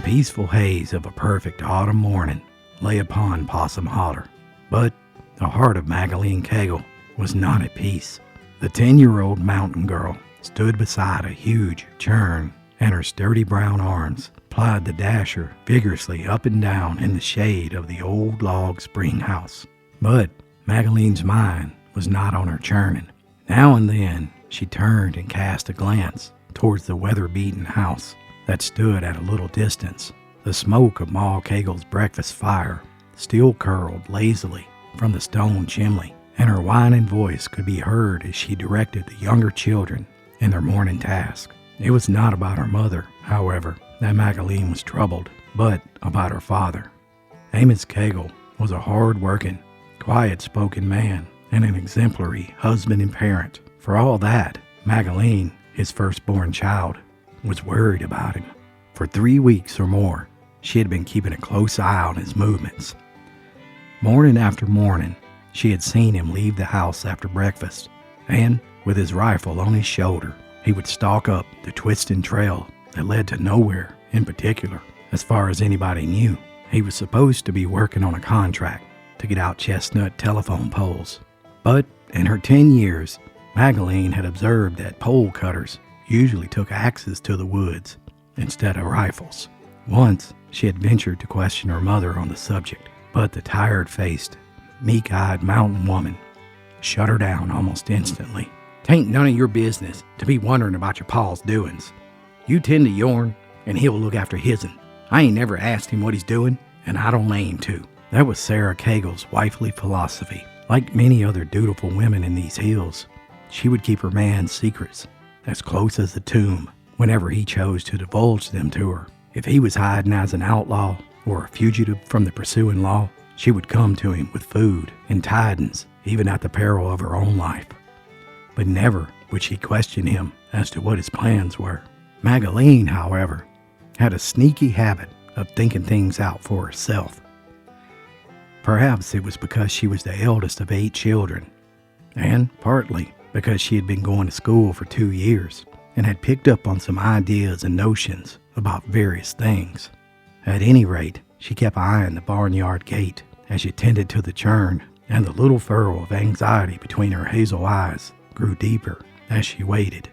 peaceful haze of a perfect autumn morning lay upon Possum Holler, but the heart of Magdalene Cagle was not at peace. The 10-year-old mountain girl stood beside a huge churn, and her sturdy brown arms plied the dasher vigorously up and down in the shade of the old log spring house. But Magdalene's mind was not on her churning. Now and then she turned and cast a glance towards the weather-beaten house that stood at a little distance. The smoke of Ma Cagle's breakfast fire still curled lazily from the stone chimney, and her whining voice could be heard as she directed the younger children in their morning task. It was not about her mother, however, that Magdalene was troubled, but about her father. Amos Cagle was a hard-working, quiet-spoken man and an exemplary husband and parent. For all that, Magdalene, his firstborn child, was worried about him. For 3 weeks or more, she had been keeping a close eye on his movements. Morning after morning, she had seen him leave the house after breakfast, and with his rifle on his shoulder, he would stalk up the twisting trail that led to nowhere in particular, as far as anybody knew. He was supposed to be working on a contract to get out chestnut telephone poles. But in her 10 years, Magdalene had observed that pole cutters usually took axes to the woods instead of rifles. Once, she had ventured to question her mother on the subject, but the tired-faced, meek-eyed mountain woman shut her down almost instantly. "'Tain't none of your business to be wondering about your pa's doings. You tend to yourn, and he'll look after his'n. I ain't never asked him what he's doing, and I don't aim to." That was Sarah Cagle's wifely philosophy. Like many other dutiful women in these hills, she would keep her man's secrets as close as a tomb whenever he chose to divulge them to her. If he was hiding as an outlaw or a fugitive from the pursuing law, she would come to him with food and tidings, even at the peril of her own life. But never would she question him as to what his plans were. Magdalene, however, had a sneaky habit of thinking things out for herself. Perhaps it was because she was the eldest of 8 children, and partly because she had been going to school for 2 years and had picked up on some ideas and notions about various things. At any rate, she kept eyeing the barnyard gate as she tended to the churn, and the little furrow of anxiety between her hazel eyes grew deeper as she waited.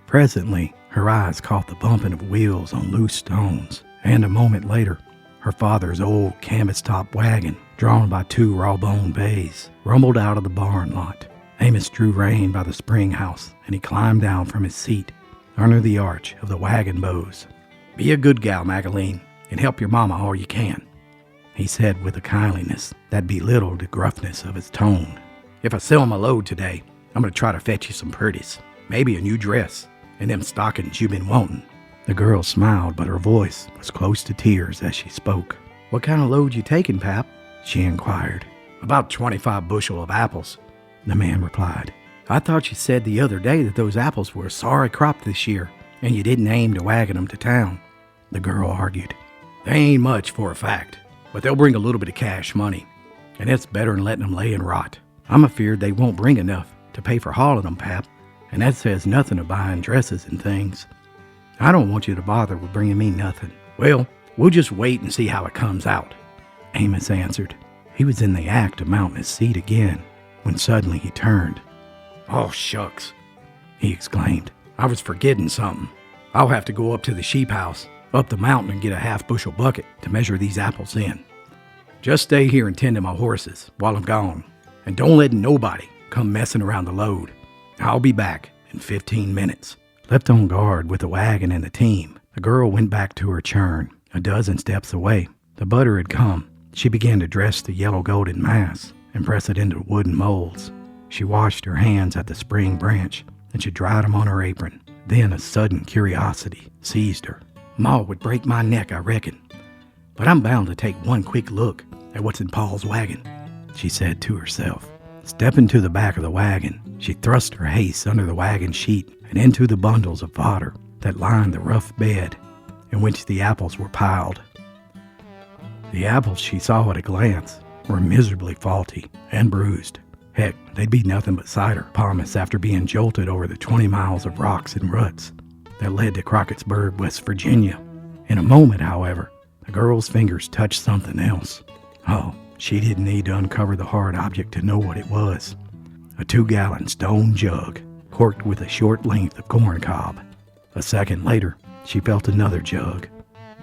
Presently, her eyes caught the bumping of wheels on loose stones, and a moment later, her father's old canvas-top wagon, drawn by 2 raw-boned bays, rumbled out of the barn lot. Amos drew rein by the spring house, and he climbed down from his seat under the arch of the wagon bows. "Be a good gal, Magdalene, and help your mama all you can," he said with a kindliness that belittled the gruffness of his tone. "If I sell my load today, I'm going to try to fetch you some purties, maybe a new dress, and them stockings you've been wanting." The girl smiled, but her voice was close to tears as she spoke. "What kind of load you taking, Pap?" she inquired. "About 25 bushel of apples," the man replied. "I thought you said the other day that those apples were a sorry crop this year, and you didn't aim to wagon them to town," the girl argued. "They ain't much for a fact, but they'll bring a little bit of cash money, and it's better than letting them lay and rot. I'm afeard they won't bring enough to pay for hauling them, Pap, and that says nothing of buying dresses and things. I don't want you to bother with bringing me nothing." "Well, we'll just wait and see how it comes out," Amos answered. He was in the act of mounting his seat again, when suddenly he turned. "Oh, shucks," he exclaimed. "I was forgetting something. I'll have to go up to the sheep house, up the mountain, and get a half-bushel bucket to measure these apples in. Just stay here and tend to my horses while I'm gone, and don't let nobody come messing around the load. I'll be back in 15 minutes. Left on guard with the wagon and the team, the girl went back to her churn. A dozen steps away, the butter had come. She began to dress the yellow golden mass and press it into wooden molds. She washed her hands at the spring branch, and she dried them on her apron. Then a sudden curiosity seized her. "Ma would break my neck, I reckon, but I'm bound to take one quick look at what's in Pa's wagon," she said to herself. Stepping to the back of the wagon, she thrust her haste under the wagon sheet and into the bundles of fodder that lined the rough bed in which the apples were piled. The apples, she saw at a glance, were miserably faulty and bruised. Heck, they'd be nothing but cider pomace after being jolted over the 20 miles of rocks and ruts that led to Crockett'sburg, West Virginia. In a moment, however, the girl's fingers touched something else. Oh, she didn't need to uncover the hard object to know what it was. A 2-gallon stone jug, corked with a short length of corn cob. A second later, she felt another jug,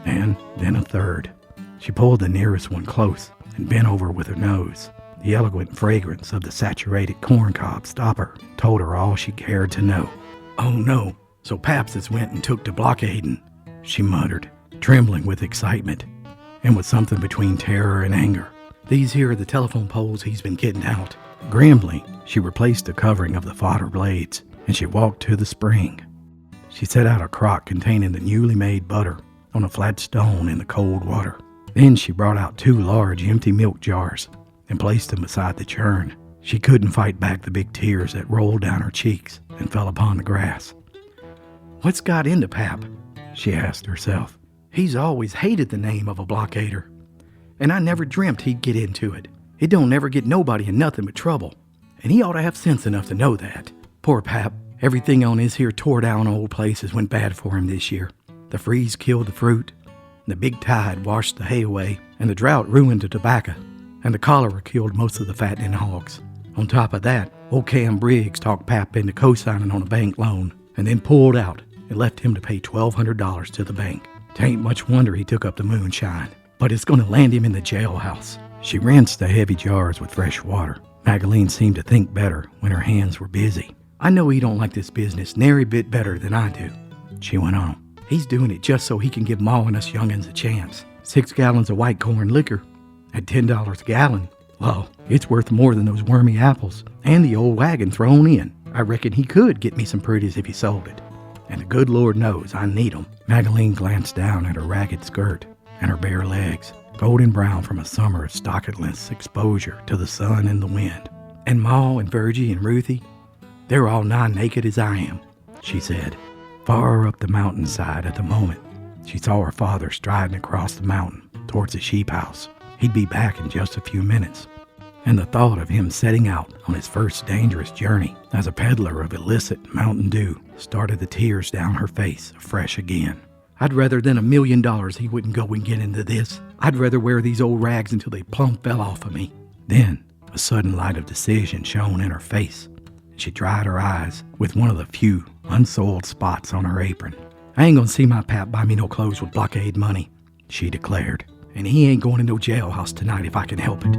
and then a third. She pulled the nearest one close and bent over with her nose. The eloquent fragrance of the saturated corn cob stopper told her all she cared to know. "Oh no, so Paps has went and took to blockading," she muttered, trembling with excitement, and with something between terror and anger. "These here are the telephone poles he's been getting out." Grimly, she replaced the covering of the fodder blades, and she walked to the spring. She set out a crock containing the newly made butter on a flat stone in the cold water. Then she brought out 2 large empty milk jars and placed them beside the churn. She couldn't fight back the big tears that rolled down her cheeks and fell upon the grass. "What's got into Pap?" she asked herself. "He's always hated the name of a blockader, and I never dreamt he'd get into it. It don't never get nobody in nothing but trouble, and he ought to have sense enough to know that. Poor Pap, everything on his here tore down old places went bad for him this year. The freeze killed the fruit, the big tide washed the hay away, and the drought ruined the tobacco, and the cholera killed most of the fattening hogs. On top of that, old Cam Briggs talked Pap into co-signing on a bank loan, and then pulled out and left him to pay $1,200 to the bank. 'Tain't much wonder he took up the moonshine, but it's going to land him in the jailhouse." She rinsed the heavy jars with fresh water. Magdalene seemed to think better when her hands were busy. "I know he don't like this business nary bit better than I do," she went on. "He's doing it just so he can give Ma and us young'uns a chance. 6 gallons of white corn liquor at $10 a gallon. Well, it's worth more than those wormy apples and the old wagon thrown in. I reckon he could get me some pretties if he sold it. And the good Lord knows I need 'em." Magdalene glanced down at her ragged skirt and her bare legs, golden brown from a summer of stocketless exposure to the sun and the wind. "And Ma and Virgie and Ruthie, they're all nigh naked as I am," she said. Far up the mountainside at the moment, she saw her father striding across the mountain towards the sheep house. He'd be back in just a few minutes, and the thought of him setting out on his first dangerous journey as a peddler of illicit Mountain Dew started the tears down her face afresh again. "I'd rather than $1 million he wouldn't go and get into this. I'd rather wear these old rags until they plumb fell off of me." Then a sudden light of decision shone in her face. She dried her eyes with one of the few unsoiled spots on her apron. "I ain't gonna see my Pap buy me no clothes with blockade money," she declared. "And he ain't going to no jailhouse tonight if I can help it."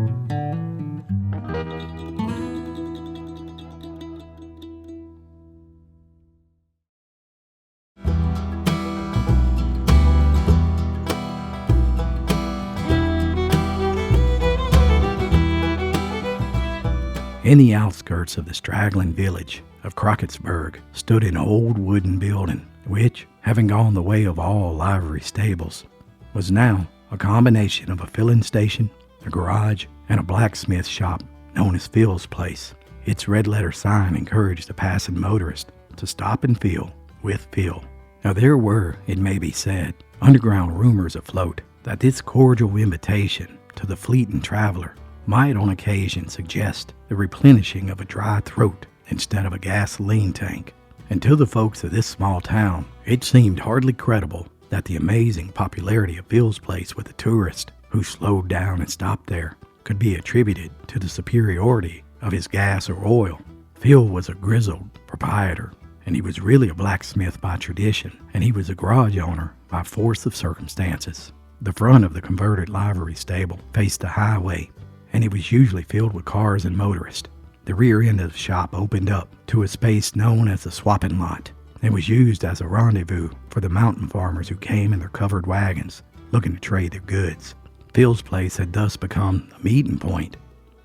In the outskirts of the straggling village of Crockettsburg stood an old wooden building, which, having gone the way of all livery stables, was now a combination of a filling station, a garage, and a blacksmith shop known as Phil's Place. Its red-letter sign encouraged the passing motorist to stop and fill with Phil. Now there were, it may be said, underground rumors afloat that this cordial invitation to the fleeting traveler might on occasion suggest the replenishing of a dry throat instead of a gasoline tank. And to the folks of this small town, it seemed hardly credible that the amazing popularity of Phil's Place with the tourist who slowed down and stopped there could be attributed to the superiority of his gas or oil. Phil was a grizzled proprietor, and he was really a blacksmith by tradition, and he was a garage owner by force of circumstances. The front of the converted livery stable faced the highway, and it was usually filled with cars and motorists. The rear end of the shop opened up to a space known as the swapping lot, and was used as a rendezvous for the mountain farmers who came in their covered wagons looking to trade their goods. Phil's Place had thus become a meeting point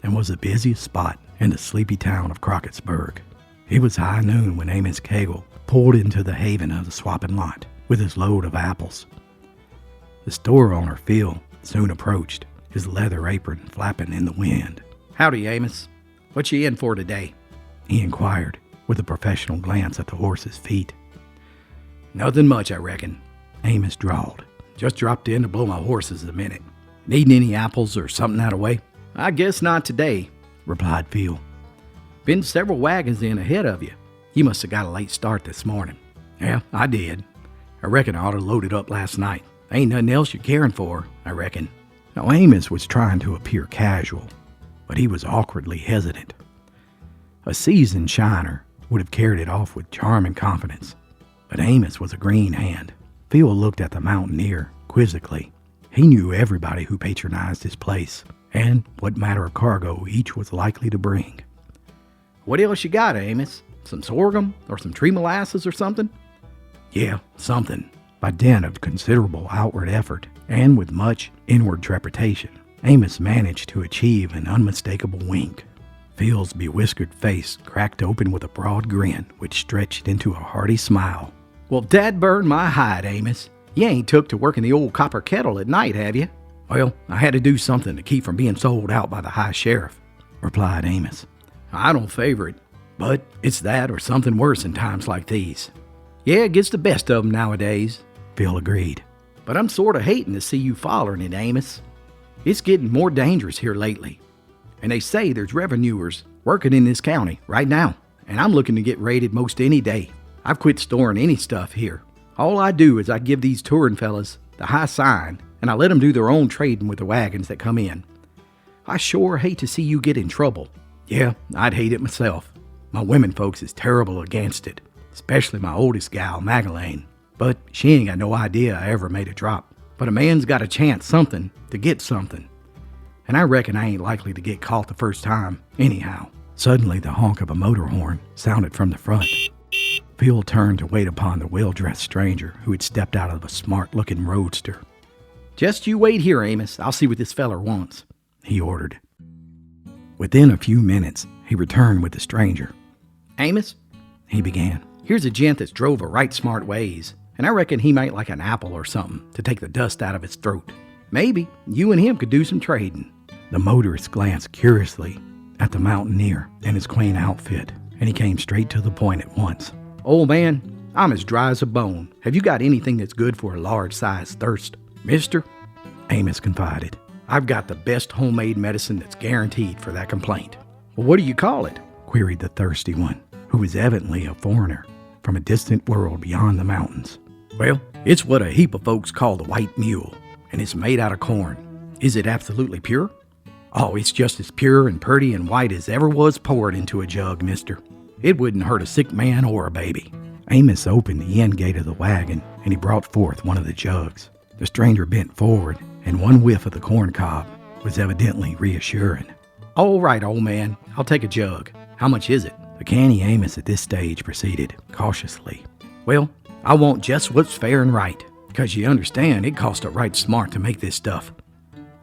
and was the busiest spot in the sleepy town of Crockettsburg. It was high noon when Amos Cagle pulled into the haven of the swapping lot with his load of apples. The store owner, Phil, soon approached, his leather apron flapping in the wind. "Howdy, Amos. What you in for today?" he inquired, with a professional glance at the horse's feet. "Nothing much, I reckon," Amos drawled. "Just dropped in to blow my horses a minute. Needing any apples or something that way?" "I guess not today," replied Phil. "Been several wagons in ahead of you. You must have got a late start this morning." "Yeah, I did. I reckon I ought to load it up last night. Ain't nothing else you're caring for, I reckon. Now, Amos was trying to appear casual, but he was awkwardly hesitant. A seasoned shiner would have carried it off with charm and confidence, but Amos was a green hand. Phil looked at the mountaineer quizzically. He knew everybody who patronized his place, and what matter of cargo each was likely to bring. What else you got, Amos? Some sorghum or some tree molasses or something? Yeah, something. By dint of considerable outward effort and with much inward trepidation, Amos managed to achieve an unmistakable wink. Phil's bewhiskered face cracked open with a broad grin which stretched into a hearty smile. Well, dad burn my hide, Amos. You ain't took to working the old copper kettle at night, have you? Well, I had to do something to keep from being sold out by the high sheriff, replied Amos. I don't favor it, but it's that or something worse in times like these. Yeah, it gets the best of 'em nowadays, Phil agreed. But I'm sort of hating to see you following it, Amos. It's getting more dangerous here lately. And they say there's revenuers working in this county right now, and I'm looking to get raided most any day. I've quit storing any stuff here. All I do is I give these touring fellas the high sign, and I let them do their own trading with the wagons that come in. I sure hate to see you get in trouble. Yeah, I'd hate it myself. My women folks is terrible against it, especially my oldest gal, Magdalene. But she ain't got no idea I ever made a drop. But a man's got to chance something to get something. And I reckon I ain't likely to get caught the first time, anyhow. Suddenly the honk of a motor horn sounded from the front. Phil turned to wait upon the well-dressed stranger who had stepped out of a smart-looking roadster. Just you wait here, Amos. I'll see what this feller wants, he ordered. Within a few minutes, he returned with the stranger. Amos, he began, here's a gent that's drove a right smart ways, and I reckon he might like an apple or something to take the dust out of his throat. Maybe you and him could do some trading. The motorist glanced curiously at the mountaineer and his quaint outfit, and he came straight to the point at once. Old man, I'm as dry as a bone. Have you got anything that's good for a large-sized thirst? Mister, Amos confided, I've got the best homemade medicine that's guaranteed for that complaint. Well, what do you call it? Queried the thirsty one, who was evidently a foreigner from a distant world beyond the mountains. Well, it's what a heap of folks call the white mule, and it's made out of corn. Is it absolutely pure? Oh, it's just as pure and purty and white as ever was poured into a jug, mister. It wouldn't hurt a sick man or a baby. Amos opened the end gate of the wagon, and he brought forth one of the jugs. The stranger bent forward, and one whiff of the corn cob was evidently reassuring. All right, old man, I'll take a jug. How much is it? The canny Amos at this stage proceeded cautiously. Well, I want just what's fair and right, because you understand it costs a right smart to make this stuff.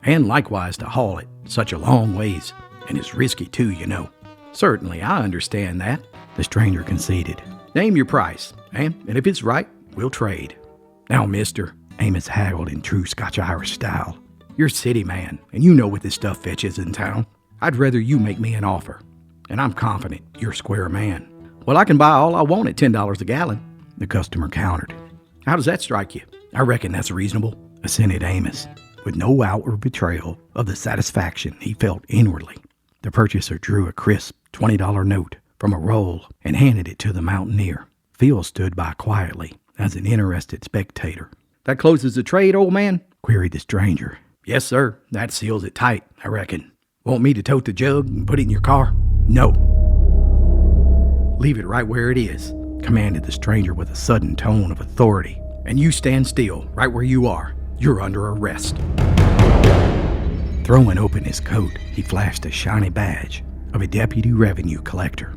And likewise to haul it such a long ways, and it's risky too, you know. Certainly, I understand that, the stranger conceded. Name your price, and if it's right, we'll trade. Now, mister, Amos haggled in true Scotch-Irish style. You're a city man, and you know what this stuff fetches in town. I'd rather you make me an offer, and I'm confident you're a square man. Well, I can buy all I want at $10 a gallon, the customer countered. How does that strike you? I reckon that's reasonable, assented Amos, with no outward betrayal of the satisfaction he felt inwardly. The purchaser drew a crisp $20 note from a roll and handed it to the mountaineer. Phil stood by quietly as an interested spectator. That closes the trade, old man? Queried the stranger. Yes, sir. That seals it tight, I reckon. Want me to tote the jug and put it in your car? No. Leave it right where it is, commanded the stranger with a sudden tone of authority. And you stand still, right where you are. You're under arrest. Throwing open his coat, he flashed a shiny badge of a deputy revenue collector.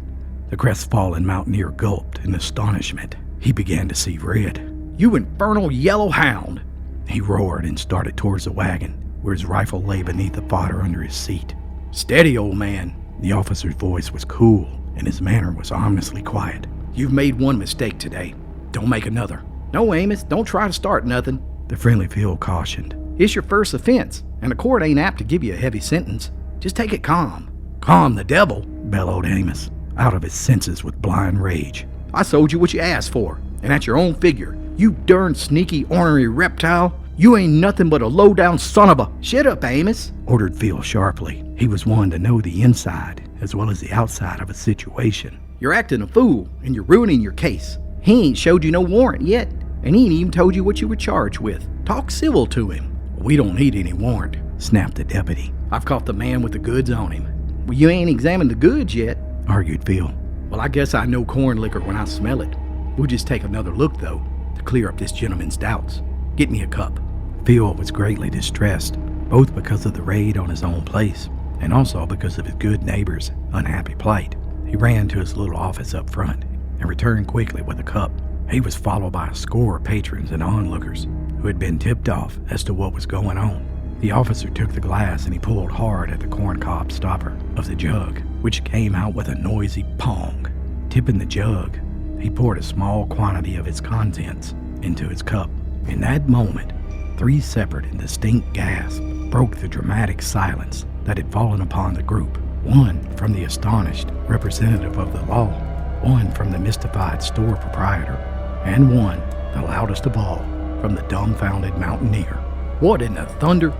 The crestfallen mountaineer gulped in astonishment. He began to see red. You infernal yellow hound! He roared and started towards the wagon, where his rifle lay beneath the fodder under his seat. Steady, old man. The officer's voice was cool, and his manner was ominously quiet. You've made one mistake today. Don't make another. No, Amos, don't try to start nothing, the friendly Phil cautioned. It's your first offense, and the court ain't apt to give you a heavy sentence. Just take it calm. Calm the devil, bellowed Amos, out of his senses with blind rage. I sold you what you asked for, and at your own figure. You darn sneaky, ornery reptile. You ain't nothing but a low-down son of a... Shut up, Amos, ordered Phil sharply. He was one to know the inside as well as the outside of a situation. You're acting a fool, and you're ruining your case. He ain't showed you no warrant yet, and he ain't even told you what you were charged with. Talk civil to him." "We don't need any warrant," snapped the deputy. "I've caught the man with the goods on him." "Well, you ain't examined the goods yet," argued Phil. "Well, I guess I know corn liquor when I smell it. We'll just take another look, though, to clear up this gentleman's doubts. Get me a cup." Phil was greatly distressed, both because of the raid on his own place and also because of his good neighbor's unhappy plight. He ran to his little office up front and returned quickly with a cup. He was followed by a score of patrons and onlookers who had been tipped off as to what was going on. The officer took the glass and he pulled hard at the corncob stopper of the jug, which came out with a noisy pong. Tipping the jug, he poured a small quantity of its contents into his cup. In that moment, 3 separate and distinct gasps broke the dramatic silence that had fallen upon the group. One from the astonished representative of the law, one from the mystified store proprietor, and one, the loudest of all, from the dumbfounded mountaineer. "What in the thunder?"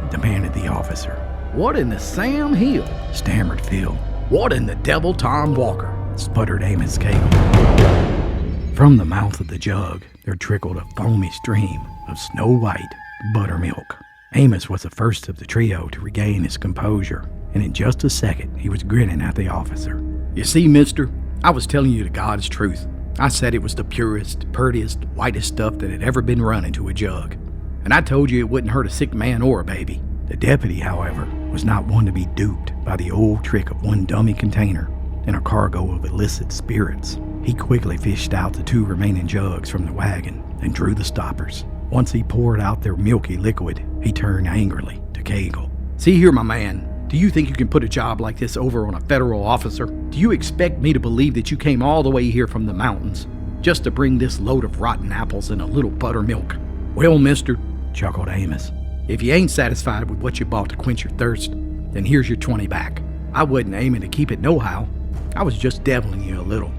demanded the officer. "What in the Sam Hill?" stammered Phil. "What in the devil, Tom Walker?" sputtered Amos Cagle. From the mouth of the jug, there trickled a foamy stream of snow-white buttermilk. Amos was the first of the trio to regain his composure, and in just a second he was grinning at the officer. "You see, mister, I was telling you the God's truth. I said it was the purest, purtiest, whitest stuff that had ever been run into a jug. And I told you it wouldn't hurt a sick man or a baby." The deputy, however, was not one to be duped by the old trick of one dummy container and a cargo of illicit spirits. He quickly fished out the 2 remaining jugs from the wagon and drew the stoppers. Once he poured out their milky liquid, he turned angrily to Cagle. "See here, my man. Do you think you can put a job like this over on a federal officer? Do you expect me to believe that you came all the way here from the mountains just to bring this load of rotten apples and a little buttermilk?" "Well, mister," chuckled Amos, "if you ain't satisfied with what you bought to quench your thirst, then here's your 20 back. I wasn't aiming to keep it nohow. I was just deviling you a little.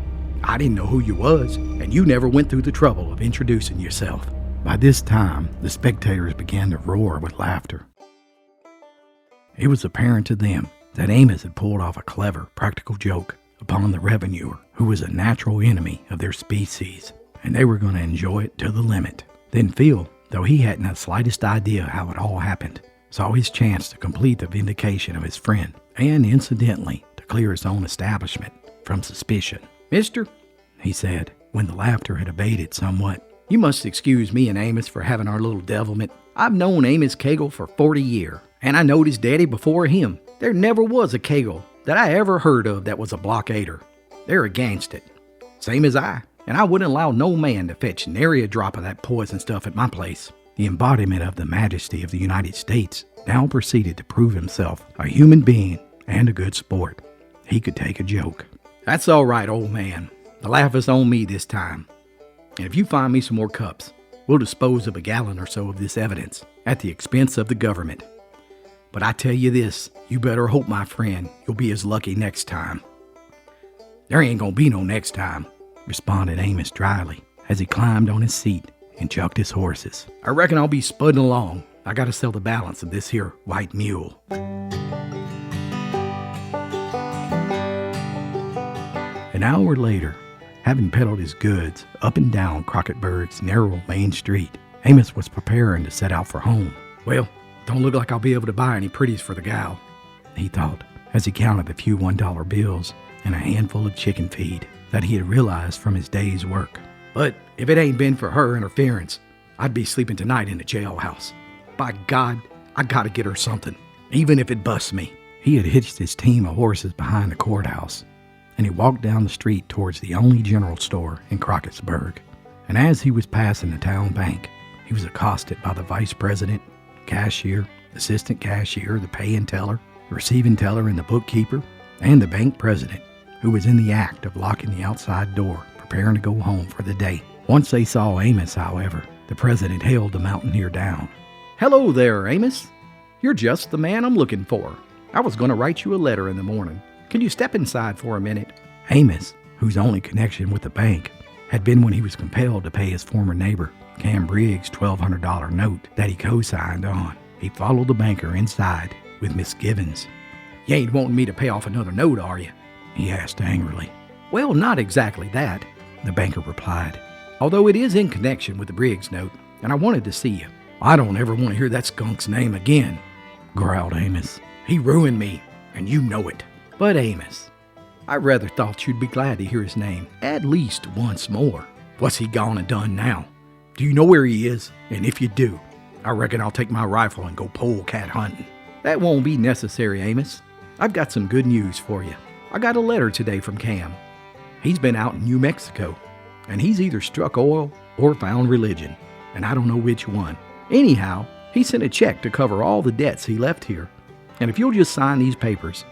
I didn't know who you was, and you never went through the trouble of introducing yourself." By this time, the spectators began to roar with laughter. It was apparent to them that Amos had pulled off a clever, practical joke upon the revenuer, who was a natural enemy of their species, and they were going to enjoy it to the limit. Then Phil, though he hadn't the slightest idea how it all happened, saw his chance to complete the vindication of his friend, and incidentally, to clear his own establishment from suspicion. "Mister," he said, when the laughter had abated somewhat, "you must excuse me and Amos for having our little devilment. I've known Amos Cagle for 40 years, and I knowed his daddy before him. There never was a Cagle that I ever heard of that was a blockader. They're against it, same as I, and I wouldn't allow no man to fetch nary a drop of that poison stuff at my place." The embodiment of the majesty of the United States now proceeded to prove himself a human being and a good sport. He could take a joke. "That's all right, old man. The laugh is on me this time. And if you find me some more cups, we'll dispose of a gallon or so of this evidence at the expense of the government. But I tell you this, you better hope, my friend, you'll be as lucky next time." "There ain't gonna be no next time," responded Amos dryly as he climbed on his seat and chucked his horses. "I reckon I'll be spudding along. I gotta sell the balance of this here white mule." An hour later, having peddled his goods up and down Crockettburg's narrow main street, Amos was preparing to set out for home. "Well, don't look like I'll be able to buy any pretties for the gal," he thought, as he counted the few $1 bills and a handful of chicken feed that he had realized from his day's work. "But if it ain't been for her interference, I'd be sleeping tonight in the jailhouse. By God, I gotta get her something, even if it busts me." He had hitched his team of horses behind the courthouse, and he walked down the street towards the only general store in Crockettsburg. And as he was passing the town bank, he was accosted by the vice president, cashier, assistant cashier, the pay-in teller, the receiving teller, and the bookkeeper, and the bank president, who was in the act of locking the outside door, preparing to go home for the day. Once they saw Amos, however, the president hailed the mountaineer down. "Hello there, Amos. You're just the man I'm looking for. I was going to write you a letter in the morning. Can you step inside for a minute?" Amos, whose only connection with the bank had been when he was compelled to pay his former neighbor, Cam Briggs' $1,200 note that he co-signed on. He followed the banker inside with misgivings. "You ain't wanting me to pay off another note, are you?" he asked angrily. "Well, not exactly that," the banker replied. although it is in connection with the Briggs note, and I wanted to see you. I don't ever want to hear that skunk's name again, growled Amos. He ruined me, and you know it. But Amos, I rather thought you'd be glad to hear his name at least once more. What's he gone and done now? Do you know where he is? And if you do, I reckon I'll take my rifle and go polecat hunting. That won't be necessary, Amos. I've got some good news for you. I got a letter today from Cam. He's been out in New Mexico, and he's either struck oil or found religion, and I don't know which one. Anyhow, he sent a check to cover all the debts he left here. And if you'll just sign these papers,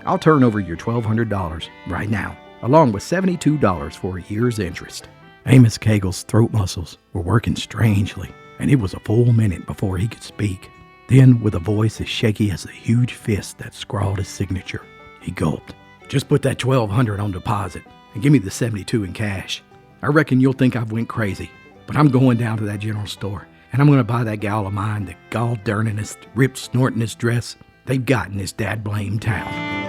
I'll turn over your $1,200 right now, along with $72 for a year's interest. Amos Cagle's throat muscles were working strangely, and it was a full minute before he could speak. Then, with a voice as shaky as the huge fist that scrawled his signature, he gulped. Just put that $1,200 on deposit and give me the $72 in cash. I reckon you'll think I've went crazy, but I'm going down to that general store, and I'm going to buy that gal of mine the gall-darningest, rip-snortingest dress they've got in this dad-blame town.